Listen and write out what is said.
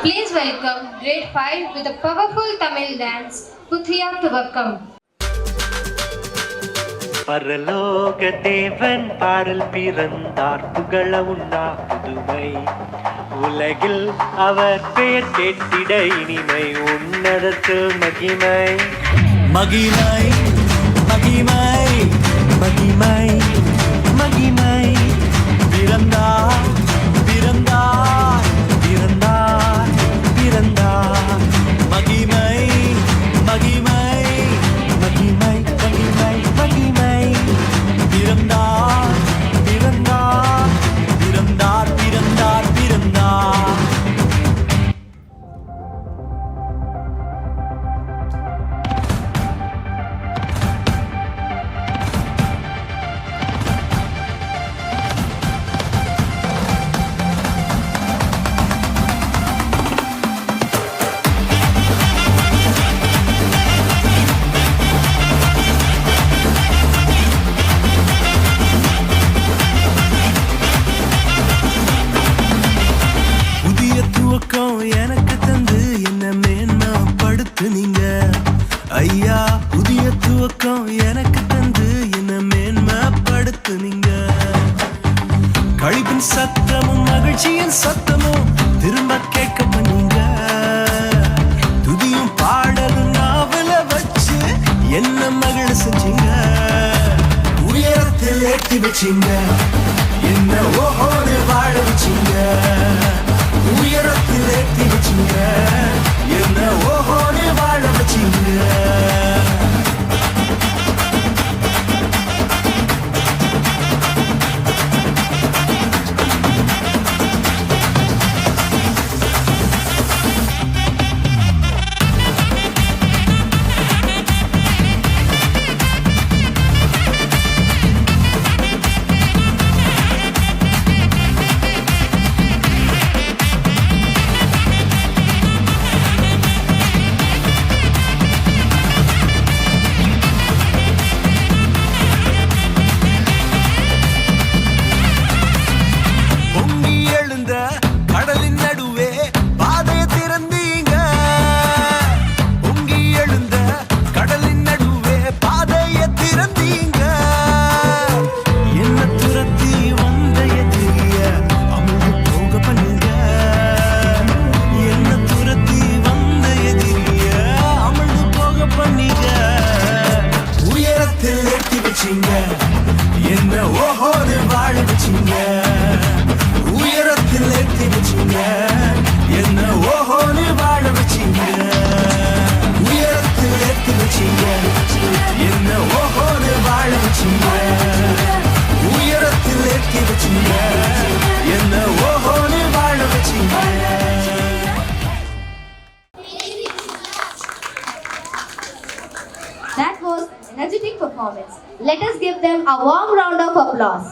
Please welcome grade 5 with a powerful Tamil dance, Puthia Tuvakam. பரலோக தேவன் பாடல் பிறந்தார் புகழ உண்டா புதுமை உலகில் அவர் பெயர் கேட்டிட இனிமை உன்னதத்து மகிமை மகிமை மகிமை மகிமை மகிமை பிறந்தார் பிறந்தார் பிறந்தார் பிறந்தார் மகிமை மகிமை மகிமை மகிமை மகிமை பிறந்தார் பிறந்தார் பிறந்தார் பிறந்தார் பிறந்தார் எனக்கு தந்து என்ன மேன்மைப்படுத்துனீங்க ஐயா. புதிய துவக்கம் எனக்கு தந்து என்ன மேன்மைப்படுத்துனீங்க. கழிப்பின் சத்தமும் மகிழ்ச்சியின் சத்தமும் திரும்ப கேட்க பண்ணீங்க. துதியும் பாடலும் நாவல வச்சு என்ன மகிழ செஞ்சீங்க. உயரத்தில் ஏற்றி வச்சீங்க என்ன ஓஹோடு வாழ வச்சீங்க. உயரத்தில் ஏற்றி வச்சீங்க என்ன ஓஹோடு வாழ வச்சீங்க. கடலின் நடுவே பாதைய திறந்தீங்க. பொங்கி எழுந்த கடலின் நடுவே பாதைய திறந்தீங்க. என்ன துரத்தி வந்த எதிரிய அமுது போக பண்ணுங்க. என்ன துரத்தி வந்த எதிரிய அமுது போக பண்ணீங்க. உயரத்தில் ஏற்றி வச்சீங்க என்ன ஓஹோடு வாழ வச்சீங்க. உயரத்தில் ஏற்றி வச்சீங்க என்ன ஓஹோன்னு வாழ வச்சீங்க. உயரத்தில் ஏற்றி வச்சீங்க என்ன ஓஹோன்னு வாழ வச்சீங்க. உயரத்தில் ஏற்றி வச்சீங்க என்ன ஓஹோன்னு வாழ வச்சீங்க. That was an energetic performance. Let us give them a warm round of applause.